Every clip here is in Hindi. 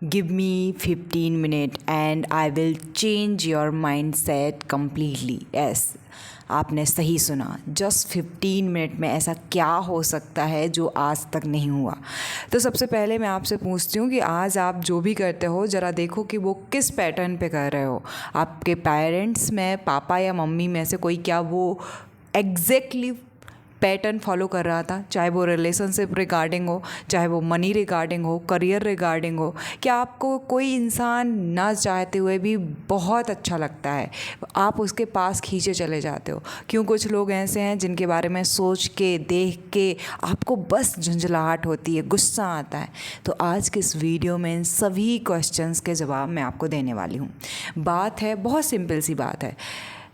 Give me 15 minutes and I will change your mindset completely. Yes, आपने सही सुना। जस्ट 15 मिनट में ऐसा क्या हो सकता है जो आज तक नहीं हुआ। तो सबसे पहले मैं आपसे पूछती हूँ कि आज आप जो भी करते हो ज़रा देखो कि वो किस पैटर्न पे कर रहे हो। आपके पेरेंट्स में, पापा या मम्मी में से कोई क्या वो एग्जैक्टली पैटर्न फॉलो कर रहा था, चाहे वो रिलेशनशिप रिगार्डिंग हो, चाहे वो मनी रिगार्डिंग हो, करियर रिगार्डिंग हो। क्या आपको कोई इंसान ना चाहते हुए भी बहुत अच्छा लगता है, आप उसके पास खींचे चले जाते हो? क्यों कुछ लोग ऐसे हैं जिनके बारे में सोच के, देख के आपको बस झंझलाहट होती है, गुस्सा आता है। तो आज के इस वीडियो में इन सभी क्वेश्चंस के जवाब मैं आपको देने वाली हूँ। बात है, बहुत सिंपल सी बात है।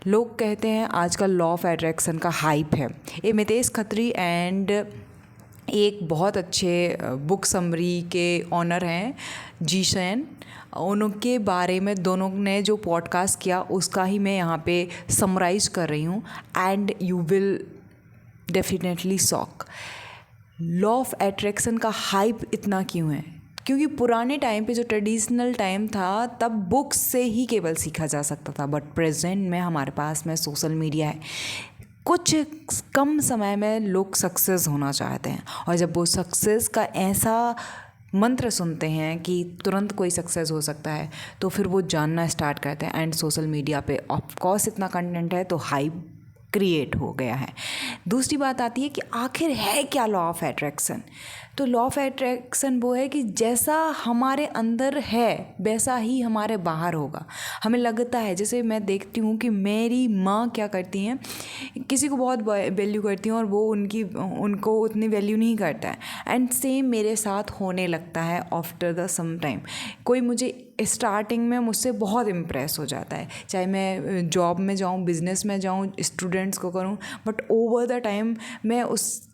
लोग कहते हैं आजकल लॉ ऑफ अट्रैक्शन का हाइप है। ये मितेश खत्री एंड एक बहुत अच्छे बुक समरी के ऑनर हैं जीशन, उनके बारे में दोनों ने जो पॉडकास्ट किया उसका ही मैं यहाँ पे समराइज कर रही हूँ and you will definitely shock. Law of attraction का हाइप इतना क्यों है? क्योंकि पुराने टाइम पे जो ट्रेडिशनल टाइम था तब बुक्स से ही केवल सीखा जा सकता था, बट प्रेजेंट में हमारे पास में सोशल मीडिया है। कुछ कम समय में लोग सक्सेस होना चाहते हैं और जब वो सक्सेस का ऐसा मंत्र सुनते हैं कि तुरंत कोई सक्सेस हो सकता है तो फिर वो जानना स्टार्ट करते हैं एंड सोशल मीडिया पे ऑफ कोर्स इतना कंटेंट है तो हाइप क्रिएट हो गया है। दूसरी बात आती है कि आखिर है क्या लॉ ऑफ अट्रैक्शन? तो लॉ ऑफ अट्रैक्शन वो है कि जैसा हमारे अंदर है वैसा ही हमारे बाहर होगा। हमें लगता है, जैसे मैं देखती हूँ कि मेरी माँ क्या करती हैं, किसी को बहुत वैल्यू करती हैं और वो उनको उतनी वैल्यू नहीं करता है एंड सेम मेरे साथ होने लगता है आफ्टर द सम टाइम। कोई मुझे स्टार्टिंग में मुझसे बहुत इम्प्रेस हो जाता है, चाहे मैं जॉब में जाऊँ, बिज़नेस में जाऊँ, स्टूडेंट्स को करूँ, बट ओवर द टाइम मैं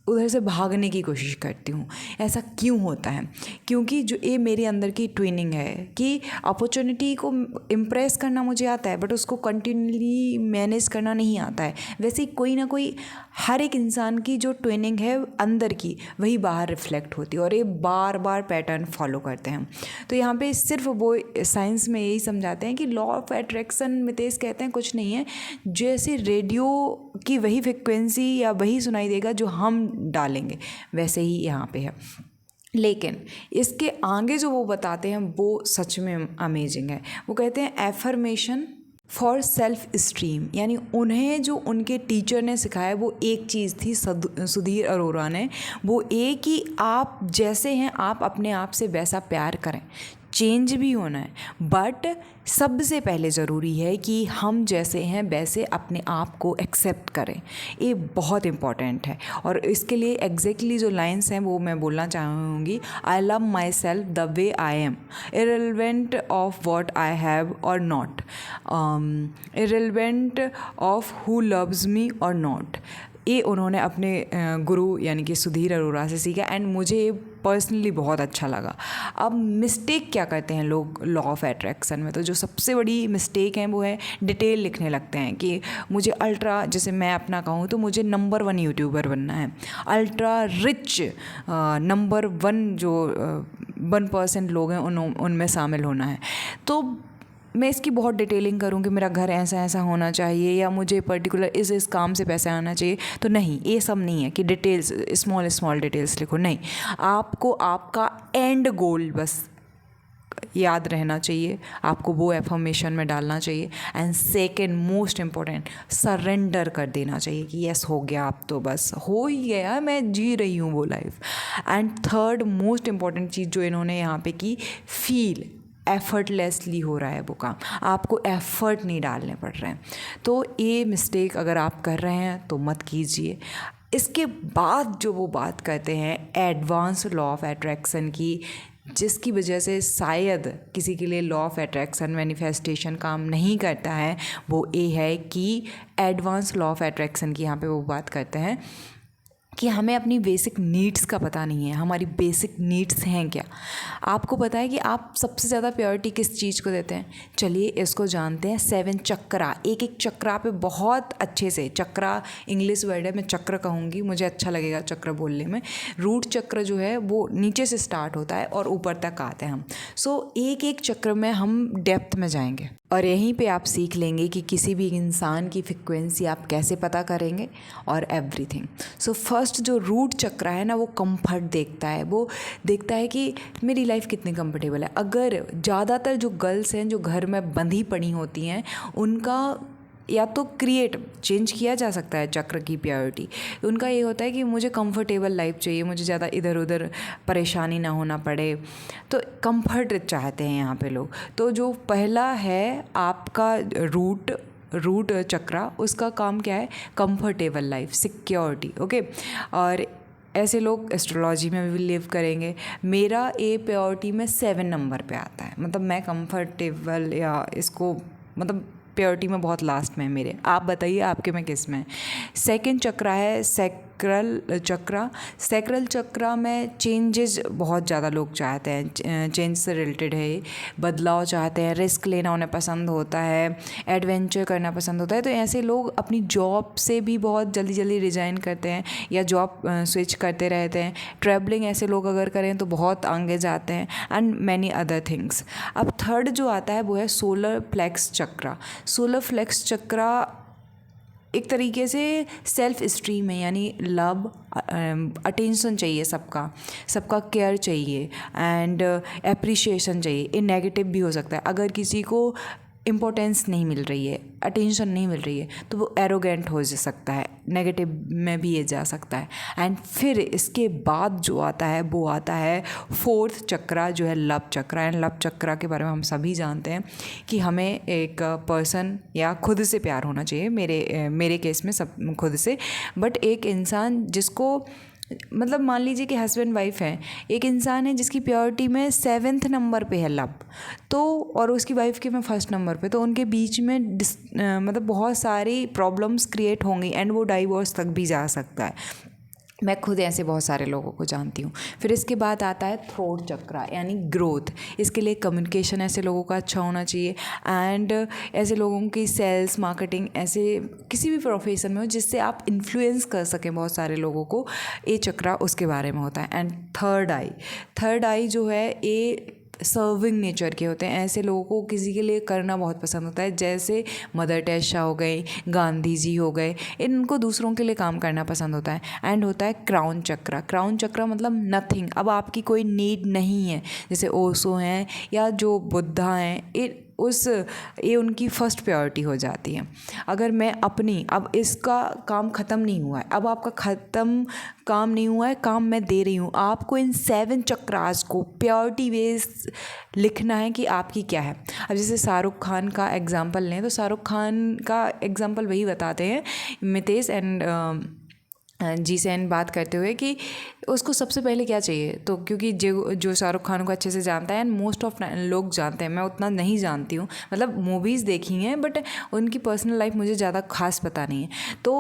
उधर से भागने की कोशिश करती हूँ। ऐसा क्यों होता है? क्योंकि जो ये मेरे अंदर की ट्विनिंग है कि अपॉर्चुनिटी को इम्प्रेस करना मुझे आता है बट उसको कंटिन्यूली मैनेज करना नहीं आता है। वैसे ही कोई ना कोई, हर एक इंसान की जो ट्विनिंग है अंदर की वही बाहर रिफ्लेक्ट होती है और ये बार बार पैटर्न फॉलो करते हैं। तो यहाँ पे सिर्फ वो साइंस में यही समझाते हैं कि लॉ ऑफ अट्रैक्शन मितेश कहते हैं कुछ नहीं है, जैसे रेडियो की वही फ्रिक्वेंसी या वही सुनाई देगा जो हम डालेंगे, वैसे ही यहाँ पे है। लेकिन इसके आगे जो वो बताते हैं वो सच में अमेजिंग है। वो कहते हैं एफर्मेशन फॉर सेल्फ स्टीम, यानी उन्हें जो उनके टीचर ने सिखाया वो एक चीज़ थी, सुधीर अरोरा ने, वो एक कि आप जैसे हैं आप अपने आप से वैसा प्यार करें। चेंज भी होना है बट सबसे पहले ज़रूरी है कि हम जैसे हैं वैसे अपने आप को एक्सेप्ट करें। ये बहुत इम्पॉर्टेंट है और इसके लिए एग्जैक्टली जो लाइंस हैं वो मैं बोलना चाहूँगी। I love myself the way I am, irrelevant of what I have और not, irrelevant of who loves me और नॉट। ये उन्होंने अपने गुरु यानी कि सुधीर अरोरा से सीखा एंड मुझे ये पर्सनली बहुत अच्छा लगा। अब मिस्टेक क्या करते हैं लोग लॉ ऑफ अट्रैक्शन में? तो जो सबसे बड़ी मिस्टेक है वो है डिटेल लिखने लगते हैं कि मुझे अल्ट्रा, जैसे मैं अपना कहूँ तो मुझे नंबर 1 यूट्यूबर बनना है, अल्ट्रा रिच नंबर 1 जो 1% लोग हैं उनमें शामिल होना है। तो मैं इसकी बहुत डिटेलिंग करूँ कि मेरा घर ऐसा ऐसा होना चाहिए या मुझे पर्टिकुलर इस काम से पैसा आना चाहिए, तो नहीं, ये सब नहीं है कि डिटेल्स स्मॉल डिटेल्स लिखो। नहीं, आपको आपका एंड गोल बस याद रहना चाहिए, आपको वो एफर्मेशन में डालना चाहिए। And second most important, surrender कर देना चाहिए कि यस हो गया, अब तो बस हो ही गया, मैं जी रही हूँ वो life. And third most important चीज़ जो इन्होंने यहाँ पे की, फील एफर्टलेसली हो रहा है वो काम, आपको एफर्ट नहीं डालने पड़ रहे हैं। तो ये मिस्टेक अगर आप कर रहे हैं तो मत कीजिए। इसके बाद जो वो बात करते हैं एडवांस लॉ ऑफ अट्रैक्शन की, जिसकी वजह से शायद किसी के लिए लॉ ऑफ अट्रैक्शन मैनिफेस्टेशन काम नहीं करता है, वो ये है कि एडवांस लॉ ऑफ अट्रैक्शन की यहाँ पे वो बात करते हैं कि हमें अपनी बेसिक नीड्स का पता नहीं है। हमारी बेसिक नीड्स हैं क्या? आपको पता है कि आप सबसे ज़्यादा प्रायोरिटी किस चीज़ को देते हैं? चलिए इसको जानते हैं। 7 चक्रा, एक एक चक्रा पे बहुत अच्छे से, चक्रा इंग्लिश वर्ड है, मैं चक्र कहूँगी, मुझे अच्छा लगेगा चक्र बोलने में। रूट चक्र जो है वो नीचे से स्टार्ट होता है और ऊपर तक आते हैं हम। सो एक एक चक्र में हम डेप्थ में जाएंगे और यहीं पे आप सीख लेंगे कि किसी भी इंसान की फ्रिक्वेंसी आप कैसे पता करेंगे और एवरीथिंग। सो फर्स्ट जो रूट चक्र है ना, वो कंफर्ट देखता है। वो देखता है कि मेरी लाइफ कितनी कंफर्टेबल है। अगर ज़्यादातर जो गर्ल्स हैं जो घर में बंधी पड़ी होती हैं, उनका या तो चेंज किया जा सकता है चक्र की प्रायोरिटी। उनका ये होता है कि मुझे कंफर्टेबल लाइफ चाहिए, मुझे ज़्यादा इधर उधर परेशानी ना होना पड़े, तो कंफर्ट चाहते हैं यहाँ पे लोग। तो जो पहला है आपका रूट चक्रा, उसका काम क्या है? Comfortable life, security, okay. और ऐसे लोग एस्ट्रोलॉजी में भी लिव करेंगे। मेरा ए प्रायोरिटी में 7 नंबर पे आता है, मतलब मैं कंफर्टेबल या इसको मतलब प्योरिटी में बहुत लास्ट में है मेरे। आप बताइए आपके में किस में? सेकंड चक्रा है सैक्रल चक्रा। सैक्रल चक्रा में चेंजेस बहुत ज़्यादा लोग चाहते हैं, चेंज से रिलेटेड है, बदलाव चाहते हैं, रिस्क लेना उन्हें पसंद होता है, एडवेंचर करना पसंद होता है। तो ऐसे लोग अपनी जॉब से भी बहुत जल्दी जल्दी रिज़ाइन करते हैं या जॉब स्विच करते रहते हैं। ट्रैवलिंग ऐसे लोग अगर करें तो बहुत आगे जाते हैं, एंड मैनी अदर थिंग्स। अब थर्ड जो आता है वो है सोलर प्लेक्स चक्रा। सोलर फ्लेक्स चक्रा एक तरीके से सेल्फ स्टीम है, यानी लव, अटेंशन चाहिए, सबका केयर चाहिए एंड एप्रिशिएशन चाहिए। ये नेगेटिव भी हो सकता है। अगर किसी को इम्पोर्टेंस नहीं मिल रही है, अटेंशन नहीं मिल रही है, तो वो एरोगेंट हो सकता है, नेगेटिव में भी ये जा सकता है। एंड फिर इसके बाद जो आता है वो आता है फोर्थ चक्रा, जो है लव चक्रा। एंड लव चक्रा के बारे में हम सभी जानते हैं कि हमें एक पर्सन या खुद से प्यार होना चाहिए। मेरे केस में सब खुद से, बट एक इंसान जिसको, मतलब मान लीजिए कि हस्बैंड वाइफ हैं, एक इंसान है जिसकी प्योरिटी में 7th नंबर पे है लव, तो और उसकी वाइफ के में 1st नंबर पे, तो उनके बीच में मतलब बहुत सारी प्रॉब्लम्स क्रिएट होंगी एंड वो डाइवोर्स तक भी जा सकता है। मैं खुद ऐसे बहुत सारे लोगों को जानती हूँ। फिर इसके बाद आता है थ्रोट चक्रा, यानी ग्रोथ। इसके लिए कम्युनिकेशन ऐसे लोगों का अच्छा होना चाहिए एंड ऐसे लोगों की सेल्स, मार्केटिंग, ऐसे किसी भी प्रोफेशन में हो जिससे आप इन्फ्लुएंस कर सकें बहुत सारे लोगों को, ये चक्रा उसके बारे में होता है। एंड थर्ड आई जो है, ये सर्विंग नेचर के होते हैं। ऐसे लोगों को किसी के लिए करना बहुत पसंद होता है, जैसे मदर टेरेसा हो गई, गांधी जी हो गए, इनको दूसरों के लिए काम करना पसंद होता है। एंड होता है क्राउन चक्रा मतलब नथिंग, अब आपकी कोई नीड नहीं है, जैसे ओशो हैं या जो बुद्धा हैं, ये उनकी फर्स्ट प्रायोरिटी हो जाती है। अगर मैं अपनी, अब इसका काम ख़त्म नहीं हुआ है, अब आपका काम नहीं हुआ है, काम मैं दे रही हूँ आपको। इन 7 चक्रास को प्रायोरिटी बेस लिखना है कि आपकी क्या है। अब जैसे शाहरुख खान का एग्जांपल लें तो शाहरुख खान का एग्जांपल वही बताते हैं मितेश एंड जी से बात करते हुए कि उसको सबसे पहले क्या चाहिए। तो क्योंकि जो शाहरुख खान को अच्छे से जानता है एंड मोस्ट ऑफ लोग जानते हैं, मैं उतना नहीं जानती हूँ, मतलब मूवीज़ देखी हैं बट उनकी पर्सनल लाइफ मुझे ज़्यादा खास पता नहीं है। तो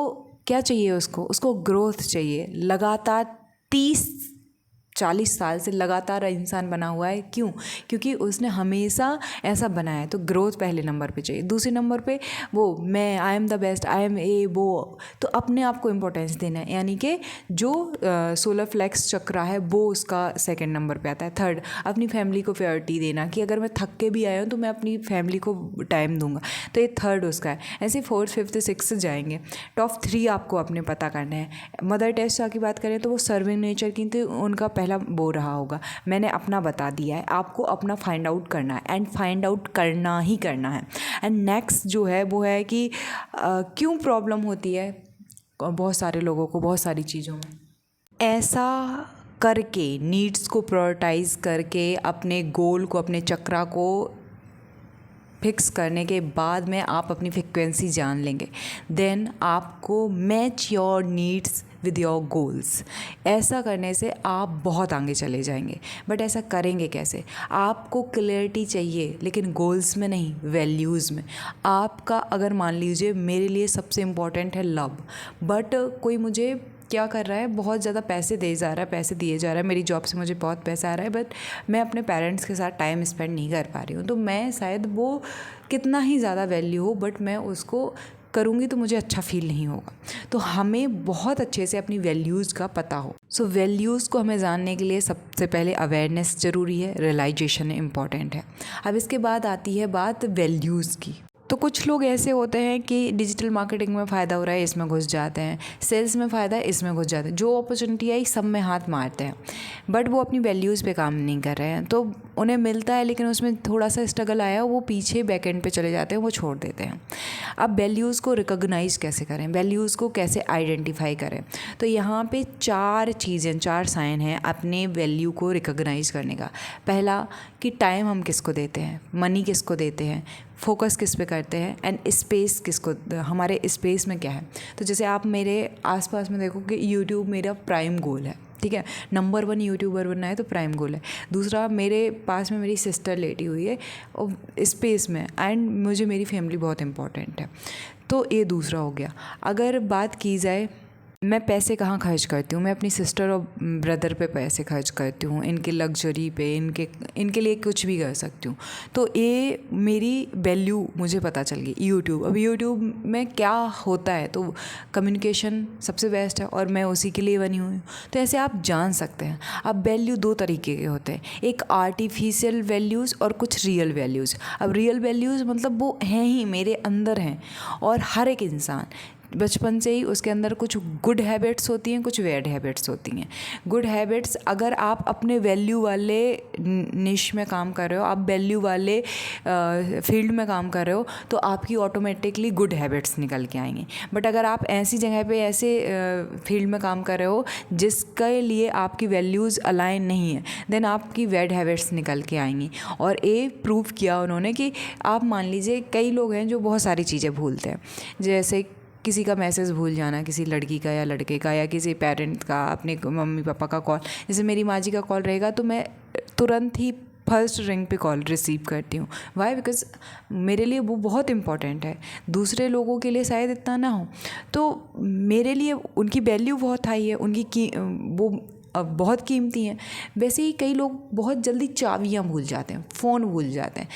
क्या चाहिए उसको ग्रोथ चाहिए। लगातार 30-40 साल से लगातार इंसान बना हुआ है, क्यों? क्योंकि उसने हमेशा ऐसा बनाया है। तो ग्रोथ पहले नंबर पे चाहिए। दूसरे नंबर पे वो मैं I am the best, I am वो, तो अपने आप को इम्पोर्टेंस देना है, यानी कि जो सोलर फ्लेक्स चक्रा है वो उसका 2nd नंबर पे आता है। थर्ड, अपनी फैमिली को प्रायोरिटी देना कि अगर मैं थक के भी आया हूँ तो मैं अपनी फैमिली को टाइम दूंगा, तो ये थर्ड उसका है। ऐसे 4th 5th 6th जाएंगे। टॉप 3 आपको अपने पता करने हैं। मदर टेरेसा की बात करें तो वो सर्विंग नेचर की थी, उनका पहला वो रहा होगा। मैंने अपना बता दिया है, आपको अपना फाइंड आउट करना है एंड फाइंड आउट करना ही करना है। एंड नेक्स्ट जो है वो है कि क्यों प्रॉब्लम होती है बहुत सारे लोगों को बहुत सारी चीज़ों में। ऐसा करके नीड्स को प्रायोरिटाइज करके अपने गोल को, अपने चक्रा को फिक्स करने के बाद में आप अपनी फ्रिक्वेंसी जान लेंगे, देन आपको match your needs with your goals. ऐसा करने से आप बहुत आगे चले जाएंगे। बट ऐसा करेंगे कैसे? आपको क्लैरिटी चाहिए, लेकिन गोल्स में नहीं, वैल्यूज़ में। आपका अगर मान लीजिए मेरे लिए सबसे इम्पॉर्टेंट है लव, बट कोई मुझे क्या कर रहा है, बहुत ज़्यादा पैसे दे जा रहा है, पैसे दिए जा रहा है, मेरी जॉब से मुझे बहुत पैसा आ रहा है, बट मैं अपने पेरेंट्स के साथ टाइम स्पेंड नहीं कर पा रही हूँ। तो मैं शायद वो कितना ही ज़्यादा वैल्यू हो, बट मैं उसको करूँगी तो मुझे अच्छा फील नहीं होगा। तो हमें बहुत अच्छे से अपनी वैल्यूज़ का पता हो। सो वैल्यूज़ को हमें जानने के लिए सबसे पहले अवेयरनेस ज़रूरी है, रियलाइजेशन इम्पॉर्टेंट है। अब इसके बाद आती है बात वैल्यूज़ की। तो कुछ लोग ऐसे होते हैं कि डिजिटल मार्केटिंग में फ़ायदा हो रहा है, इसमें घुस जाते हैं, सेल्स में फ़ायदा है, इसमें घुस जाते हैं, जो अपॉर्चुनिटी आई सब में हाथ मारते हैं, बट वो अपनी वैल्यूज़ पे काम नहीं कर रहे हैं। तो उन्हें मिलता है लेकिन उसमें थोड़ा सा स्ट्रगल आया, वो पीछे बैक एंड पे चले जाते हैं, वो छोड़ देते हैं। अब वैल्यूज़ को रिकॉग्नाइज कैसे करें, वैल्यूज़ को कैसे आइडेंटिफाई करें? तो यहाँ पे 4 चीज़ें, 4 साइन हैं अपने वैल्यू को रिकॉग्नाइज करने का। पहला कि टाइम हम किसको देते हैं, मनी किसको देते हैं, फोकस किस पे करते हैं, एंड स्पेस किसको, हमारे स्पेस में क्या है। तो जैसे आप मेरे आसपास में देखो कि यूट्यूब मेरा प्राइम गोल है, ठीक है, नंबर 1 यूट्यूबर बनना है तो प्राइम गोल है। दूसरा, मेरे पास में मेरी सिस्टर लेटी हुई है और स्पेस में, एंड मुझे मेरी फैमिली बहुत इंपॉर्टेंट है। तो ये दूसरा हो गया। अगर बात की जाए मैं पैसे कहाँ खर्च करती हूँ, मैं अपनी सिस्टर और ब्रदर पे पैसे खर्च करती हूँ, इनके लग्जरी पे, इनके लिए कुछ भी कर सकती हूँ। तो ये मेरी वैल्यू मुझे पता चल गई। यूट्यूब, अब यूट्यूब में क्या होता है, तो कम्युनिकेशन सबसे बेस्ट है और मैं उसी के लिए बनी हुई हूँ। तो ऐसे आप जान सकते हैं। अब वैल्यू 2 तरीके के होते हैं, एक आर्टिफिशियल वैल्यूज़ और कुछ रियल वैल्यूज़। अब रियल वैल्यूज़ मतलब वो हैं ही, मेरे अंदर हैं, और हर एक इंसान बचपन से ही उसके अंदर कुछ गुड हैबिट्स होती हैं, कुछ बैड हैबिट्स होती हैं। गुड हैबिट्स, अगर आप अपने वैल्यू वाले निश में काम कर रहे हो, आप वैल्यू वाले फील्ड में काम कर रहे हो, तो आपकी ऑटोमेटिकली गुड हैबिट्स निकल के आएंगी। बट अगर आप ऐसी जगह पे ऐसे फील्ड में काम कर रहे हो जिसके लिए आपकी वैल्यूज़ अलाइन नहीं है, देन आपकी बैड हैबिट्स निकल के आएंगी। और ये प्रूव किया उन्होंने कि आप मान लीजिए, कई लोग हैं जो बहुत सारी चीज़ें भूलते हैं, जैसे किसी का मैसेज भूल जाना, किसी लड़की का या लड़के का, या किसी पेरेंट का, अपने मम्मी पापा का कॉल। जैसे मेरी माँ जी का कॉल रहेगा तो मैं तुरंत ही फर्स्ट रिंग पे कॉल रिसीव करती हूँ। वाई? बिकॉज़ मेरे लिए वो बहुत इम्पॉर्टेंट है, दूसरे लोगों के लिए शायद इतना ना हो। तो मेरे लिए उनकी वैल्यू बहुत हाई है, वो बहुत कीमती हैं। वैसे ही कई लोग बहुत जल्दी चाबियाँ भूल जाते हैं, फ़ोन भूल जाते हैं।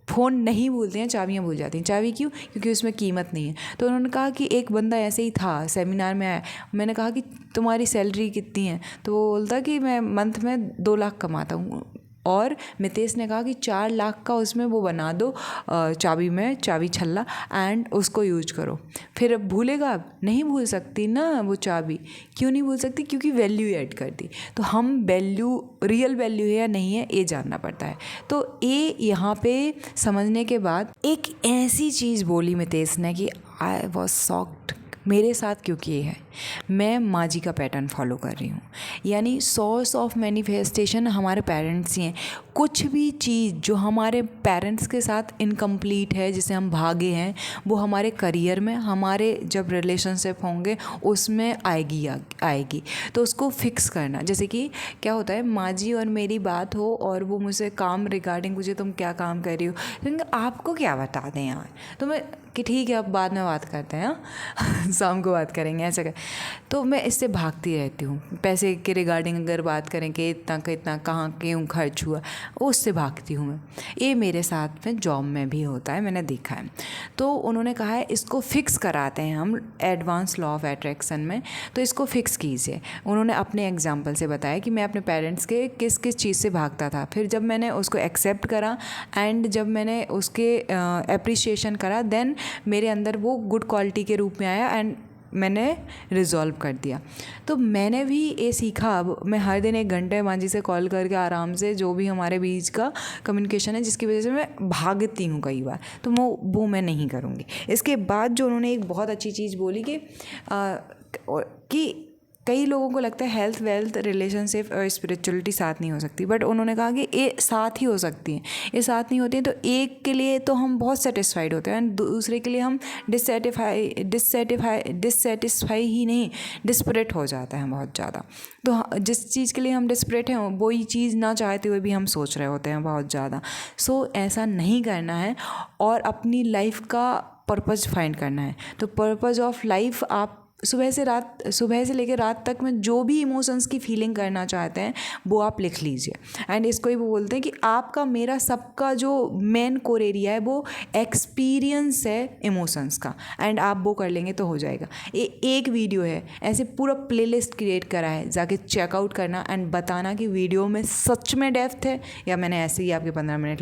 फ़ोन नहीं भूलते हैं, चाबियाँ भूल जाती हैं। चाबी क्यों? क्योंकि उसमें कीमत नहीं है। तो उन्होंने कहा कि एक बंदा ऐसे ही था, सेमिनार में आया, मैंने कहा कि तुम्हारी सैलरी कितनी है? तो वो बोलता कि मैं मंथ में 2 लाख कमाता हूँ। और मितेश ने कहा कि 4 लाख का उसमें वो बना दो, चाबी में चाबी छल्ला, एंड उसको यूज करो। फिर अब भूलेगा? अब नहीं भूल सकती ना वो चाबी। क्यों नहीं भूल सकती? क्योंकि वैल्यू ऐड कर दी। तो हम वैल्यू, रियल वैल्यू है या नहीं है, ये जानना पड़ता है। तो ये यहाँ पे समझने के बाद एक ऐसी चीज़ बोली मितेश ने कि आई वॉज शॉक्ड, मेरे साथ क्योंकि ये है, मैं माँ जी का पैटर्न फॉलो कर रही हूँ। यानी सोर्स ऑफ मैनिफेस्टेशन हमारे पेरेंट्स ही हैं। कुछ भी चीज़ जो हमारे पेरेंट्स के साथ इनकम्प्लीट है, जिसे हम भागे हैं, वो हमारे करियर में, हमारे जब रिलेशनशिप होंगे उसमें आएगी। तो उसको फिक्स करना, जैसे कि क्या होता है, माँ जी और मेरी बात हो और वो मुझसे काम रिगार्डिंग पूछे तुम क्या काम कर रही हो, तो आपको क्या बता दें यार, तो मैं कि ठीक है अब बाद में बात करते हैं, शाम को बात करेंगे, ऐसा कर। तो मैं इससे भागती रहती हूँ। पैसे के रिगार्डिंग अगर बात करें कि इतना का इतना कहाँ क्यों खर्च हुआ, उससे भागती हूँ मैं। ये मेरे साथ में जॉब में भी होता है, मैंने देखा है। तो उन्होंने कहा है इसको फिक्स कराते हैं हम एडवांस लॉ ऑफ अट्रैक्शन में, तो इसको फिक्स कीजिए। उन्होंने अपने एग्जाम्पल से बताया कि मैं अपने पेरेंट्स के किस किस चीज़ से भागता था, फिर जब मैंने उसको एक्सेप्ट करा एंड जब मैंने उसके अप्रिसिएशन करा, देन मेरे अंदर वो गुड क्वालिटी के रूप में आया एंड मैंने रिजॉल्व कर दिया। तो मैंने भी ये सीखा। अब मैं हर दिन 1 घंटे माँ जी से कॉल करके आराम से जो भी हमारे बीच का कम्युनिकेशन है, जिसकी वजह से मैं भागती हूँ कई बार, तो वो मैं नहीं करूँगी। इसके बाद जो उन्होंने एक बहुत अच्छी चीज़ बोली कि कई लोगों को लगता है हेल्थ, वेल्थ, रिलेशनशिप और स्पिरिचुअलिटी साथ नहीं हो सकती, बट उन्होंने कहा कि ये साथ ही हो सकती हैं। ये साथ नहीं होती हैं तो एक के लिए तो हम बहुत सेटिस्फाइड होते हैं एंड दूसरे के लिए हम डिससेटिस्फाई ही नहीं, डिस्परेट हो जाता है बहुत ज़्यादा। तो जिस चीज़ के लिए हम डिस्परेट हैं वही चीज़ ना चाहते हुए भी हम सोच रहे होते हैं बहुत ज़्यादा। सो ऐसा नहीं करना है और अपनी लाइफ का पर्पज़ फाइंड करना है। तो पर्पज़ ऑफ लाइफ आप सुबह से लेकर रात तक में जो भी इमोशंस की फीलिंग करना चाहते हैं वो आप लिख लीजिए। एंड इसको ही वो बोलते हैं कि आपका मेरा सबका जो मेन कोर एरिया है वो एक्सपीरियंस है इमोशंस का, एंड आप वो कर लेंगे तो हो जाएगा। एक वीडियो है, ऐसे पूरा प्लेलिस्ट क्रिएट करा है, जाके चेकआउट करना एंड बताना कि वीडियो में सच में डेप्थ है या मैंने ऐसे ही आपके 15 मिनट